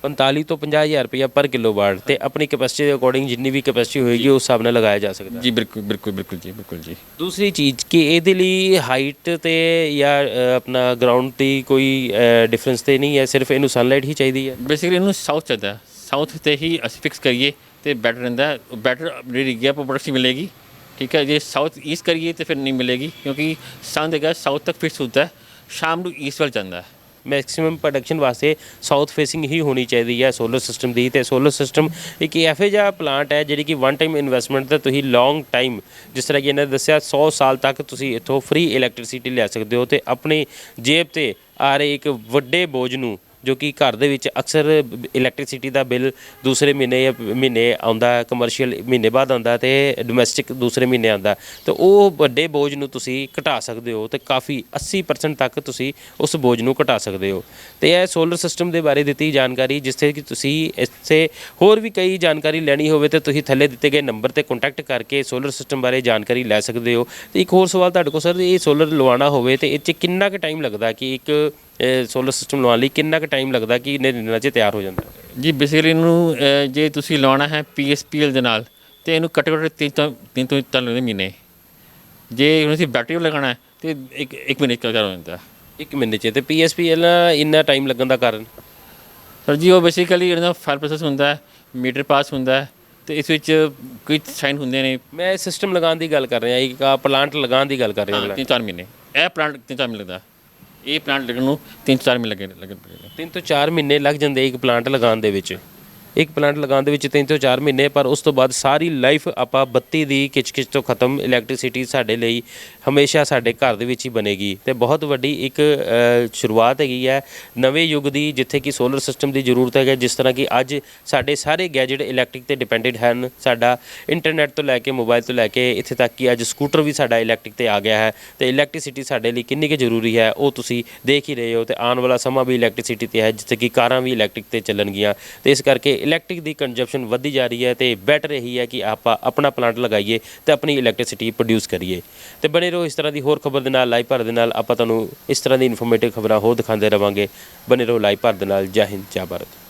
45 ਤੋਂ 50,000 ਰੁਪਇਆ ਪਰ ਕਿਲੋਵਾਟ, ਤੇ ਆਪਣੀ ਕੈਪੈਸਿਟੀ ਦੇ ਅਕੋਰਡਿੰਗ ਜਿੰਨੀ ਵੀ ਕੈਪੈਸਿਟੀ ਹੋਏਗੀ ਉਸ ਹਿਸਾਬ ਨਾਲ ਲਗਾਇਆ ਜਾ ਸਕਦਾ ਜੀ। ਬਿਲਕੁਲ ਬਿਲਕੁਲ ਬਿਲਕੁਲ ਜੀ, ਬਿਲਕੁਲ ਜੀ। ਦੂਸਰੀ ਚੀਜ਼ ਕਿ ਇਹਦੇ ਲਈ ਹਾਈਟ ਤੇ ਜਾਂ ਆਪਣਾ ਗਰਾਊਂਡ ਦੀ ਕੋਈ ਡਿਫਰੈਂਸ ਤੇ ਨਹੀਂ ਹੈ, ਸਿਰਫ ਇਹਨੂੰ ਸਨਲਾਈਟ ਹੀ ਚਾਹੀਦੀ ਹੈ? ਬੇਸਿਕਲੀ ਇਹਨੂੰ ਸਾਊਥ ਚਾਹੀਦਾ, ਸਾਊਥ 'ਤੇ ਹੀ ਅਸੀਂ ਫਿਕਸ ਕਰੀਏ ਤੇ ਬੈਟਰ ਰਹਿੰਦਾ, ਬੈਟਰ ਜਿਹੜੀ ਗਿਆ ਪ੍ਰੋਡਕਸ਼ਨ ਮਿਲੇਗੀ। ਠੀਕ ਹੈ, ਜੇ ਸਾਊਥ ਈਸਟ ਕਰੀਏ ਤਾਂ ਫਿਰ ਨਹੀਂ ਮਿਲੇਗੀ, ਕਿਉਂਕਿ ਸਨ ਹੈਗਾ ਸਾਊਥ ਤੱਕ ਫਿਕਸ ਹੁੰਦਾ, ਸ਼ਾਮ ਨੂੰ ਈਸਟ ਵੱਲ ਜਾਂਦਾ ਹੈ। ਮੈਕਸਿਮਮ ਪ੍ਰੋਡਕਸ਼ਨ ਵਾਸਤੇ ਸਾਊਥ ਫੇਸਿੰਗ ਹੀ ਹੋਣੀ ਚਾਹੀਦੀ ਹੈ ਸੋਲਰ ਸਿਸਟਮ ਦੀ। ਤੇ ਸੋਲਰ ਸਿਸਟਮ ਇੱਕ ਇਹੋ ਜਿਹਾ ਪਲਾਂਟ ਹੈ ਜਿਹੜੀ ਕਿ ਵਨ ਟਾਈਮ ਇਨਵੈਸਟਮੈਂਟ ਤੇ ਤੁਸੀਂ ਲੌਂਗ ਟਾਈਮ, ਜਿਸ ਤਰ੍ਹਾਂ ਕਿ ਇਹਨਾਂ ਨੇ ਦੱਸਿਆ 100 ਸਾਲ ਤੱਕ ਤੁਸੀਂ ਇੱਥੋਂ ਫ੍ਰੀ ਇਲੈਕਟ੍ਰਿਸਿਟੀ ਲੈ ਸਕਦੇ ਹੋ, ਤੇ ਆਪਣੀ ਜੇਬ ਤੇ ਆ ਰਹੇ ਇੱਕ ਵੱਡੇ ਬੋਝ ਨੂੰ, ਜੋ ਕਿ ਘਰ ਦੇ ਵਿੱਚ ਅਕਸਰ ਇਲੈਕਟ੍ਰਿਸਿਟੀ ਦਾ ਬਿੱਲ ਦੂਸਰੇ ਮਹੀਨੇ ਜਾਂ ਮਹੀਨੇ ਆਉਂਦਾ, ਕਮਰਸ਼ੀਅਲ ਮਹੀਨੇ ਬਾਅਦ ਆਉਂਦਾ ਤੇ ਡੋਮੈਸਟਿਕ ਦੂਸਰੇ ਮਹੀਨੇ ਆਉਂਦਾ, ਤੇ ਉਹ ਵੱਡੇ ਬੋਝ ਨੂੰ ਤੁਸੀਂ ਘਟਾ ਸਕਦੇ ਹੋ, ਤੇ ਕਾਫੀ 80% ਤੱਕ ਤੁਸੀਂ ਉਸ ਬੋਝ ਨੂੰ ਘਟਾ ਸਕਦੇ ਹੋ। ਤੇ ਇਹ ਸੋਲਰ ਸਿਸਟਮ ਦੇ ਬਾਰੇ ਦਿੱਤੀ ਜਾਣਕਾਰੀ, ਜਿਸ ਤੇ ਕਿ ਤੁਸੀਂ ਇਸੇ ਹੋਰ ਵੀ ਕਈ ਜਾਣਕਾਰੀ ਲੈਣੀ ਹੋਵੇ ਤਾਂ ਤੁਸੀਂ ਥੱਲੇ ਦਿੱਤੇ ਗਏ ਨੰਬਰ ਤੇ ਕੰਟੈਕਟ ਕਰਕੇ ਸੋਲਰ ਸਿਸਟਮ ਬਾਰੇ ਜਾਣਕਾਰੀ ਲੈ ਸਕਦੇ ਹੋ। ਤੇ ਇੱਕ ਹੋਰ ਸਵਾਲ ਤੁਹਾਡੇ ਕੋਲ ਸਰ, ਇਹ ਸੋਲਰ ਲਵਾਉਣਾ ਹੋਵੇ ਤੇ ਇਹ 'ਚ ਕਿੰਨਾ ਕੁ ਟਾਈਮ ਲੱਗਦਾ, ਕਿ ਇੱਕ ਸੋਲਰ ਸਿਸਟਮ ਲਵਾਉਣ ਲਈ ਕਿੰਨਾ ਕੁ ਟਾਈਮ ਲੱਗਦਾ ਕਿ ਇੰਨੇ ਦਿਨਾਂ 'ਚ ਤਿਆਰ ਹੋ ਜਾਂਦਾ? ਜੀ ਬੇਸਿਕਲੀ ਇਹਨੂੰ ਜੇ ਤੁਸੀਂ ਲਵਾਉਣਾ ਹੈ PSPL ਦੇ ਨਾਲ ਤੇ ਇਹਨੂੰ ਘੱਟੋ ਘੱਟ 3 ਤੋਂ 3 ਮਹੀਨੇ। ਜੇ ਹੁਣ ਅਸੀਂ ਬੈਟਰੀ ਲਗਾਉਣਾ ਹੈ ਤੇ ਇੱਕ ਮਹੀਨੇ 'ਚ ਤਿਆਰ ਹੋ ਜਾਂਦਾ। 1 ਮਹੀਨੇ 'ਚ? ਤੇ PSPL ਇੰਨਾ ਟਾਈਮ ਲੱਗਣ ਦਾ ਕਾਰਨ? ਸਰ ਜੀ ਉਹ ਬੇਸਿਕਲੀ ਇਹਦਾ ਫਾਈਲ ਪ੍ਰੋਸੈਸ ਹੁੰਦਾ ਹੈ, ਮੀਟਰ ਪਾਸ ਹੁੰਦਾ ਹੈ, ਤੇ ਇਸ ਵਿੱਚ ਕੁਝ ਸਾਈਨ ਹੁੰਦੇ ਨੇ ਮੈਂ ਸਿਸਟਮ ਲਗਾਉਣ ਦੀ ਗੱਲ ਕਰ ਰਿਹਾ, ਇੱਕ ਪਲਾਂਟ ਲਗਾਉਣ ਦੀ ਗੱਲ ਕਰ ਰਿਹਾ। 3-4 ਮਹੀਨੇ। ਇਹ ਪਲਾਂਟ 3-4 ਮਹੀਨੇ ਲੱਗਦਾ, ਇਹ ਪਲਾਂਟ ਲੱਗਣ ਨੂੰ 3-4 ਮਹੀਨੇ ਲੱਗੇ 3 ਤੋਂ 4 ਮਹੀਨੇ ਲੱਗ ਜਾਂਦੇ ਇੱਕ ਪਲਾਂਟ ਲਗਾਉਣ ਦੇ ਵਿੱਚ। ਇੱਕ ਪਲਾਂਟ ਲਗਾਉਣ ਦੇ ਵਿੱਚ 3 ਤੋਂ 4 ਮਹੀਨੇ, ਪਰ ਉਸ ਤੋਂ ਬਾਅਦ ਸਾਰੀ ਲਾਈਫ ਆਪਾਂ ਬੱਤੀ ਦੀ ਕਿਚਕਿਚ ਤੋਂ ਖਤਮ। ਇਲੈਕਟ੍ਰਿਸਿਟੀ ਸਾਡੇ ਲਈ ਹਮੇਸ਼ਾ ਸਾਡੇ ਘਰ ਦੇ ਵਿੱਚ ਹੀ ਬਣੇਗੀ ਤੇ ਬਹੁਤ ਵੱਡੀ ਇੱਕ ਸ਼ੁਰੂਆਤ ਹੈਗੀ ਹੈ ਨਵੇਂ ਯੁੱਗ ਦੀ, ਜਿੱਥੇ ਕਿ ਸੋਲਰ ਸਿਸਟਮ ਦੀ ਜ਼ਰੂਰਤ ਹੈ। ਜਿਸ ਤਰ੍ਹਾਂ ਕਿ ਅੱਜ ਸਾਡੇ ਸਾਰੇ ਗੈਜਟ ਇਲੈਕਟ੍ਰਿਕ ਤੇ ਡਿਪੈਂਡੈਂਟ ਹਨ। ਸਾਡਾ ਇੰਟਰਨੈਟ ਤੋਂ ਲੈ ਕੇ ਮੋਬਾਈਲ ਤੋਂ ਲੈ ਕੇ ਇੱਥੇ ਤੱਕ ਕਿ ਅੱਜ ਸਕੂਟਰ ਵੀ ਸਾਡਾ ਇਲੈਕਟ੍ਰਿਕ ਤੇ ਆ ਗਿਆ ਹੈ। ਤੇ ਇਲੈਕਟ੍ਰਿਸਿਟੀ ਸਾਡੇ ਲਈ ਕਿੰਨੀ ਕੁ ਜ਼ਰੂਰੀ ਹੈ ਉਹ ਤੁਸੀਂ ਦੇਖ ਹੀ ਰਹੇ ਹੋ। ਤੇ ਆਉਣ ਵਾਲਾ ਸਮਾਂ ਵੀ ਇਲੈਕਟ੍ਰਿਸਿਟੀ ਤੇ ਹੈ, ਜਿੱਥੇ ਕਿ ਕਾਰਾਂ ਵੀ ਇਲੈਕਟ੍ਰਿਕ ਤੇ ਚੱਲਣਗੀਆਂ। ਤੇ ਇਸ ਕਰਕੇ ਇਲੈਕਟ੍ਰਿਕ ਦੀ ਕੰਜ਼ੰਪਸ਼ਨ ਵੱਧਦੀ ਜਾ ਰਹੀ ਹੈ ਤੇ ਬੈਟਰ ਇਹੀ ਹੈ ਕਿ ਆਪਾਂ ਆਪਣਾ ਪਲਾਂਟ ਲਗਾਈਏ ਤੇ ਆਪਣੀ ਇਲੈਕਟ੍ਰਿਸਿਟੀ ਪ੍ਰੋਡਿਊਸ ਕਰੀਏ। ਤੇ ਬਣੇ ਰਹੋ ਇਸ ਤਰ੍ਹਾਂ ਦੀ ਹੋਰ ਖਬਰ ਦੇ ਨਾਲ। ਲਾਈਵ ਭਾਰਤ ਦੇ ਨਾਲ ਆਪਾਂ ਤੁਹਾਨੂੰ ਇਸ ਤਰ੍ਹਾਂ ਦੀ ਇਨਫੋਰਮੇਟਿਵ ਖਬਰਾਂ ਹੋਰ ਦਿਖਾਉਂਦੇ ਰਵਾਂਗੇ। ਬਣੇ ਰਹੋ ਲਾਈਵ ਭਾਰਤ ਦੇ ਨਾਲ। ਜੈ ਹਿੰਦ, ਜੈ ਭਾਰਤ।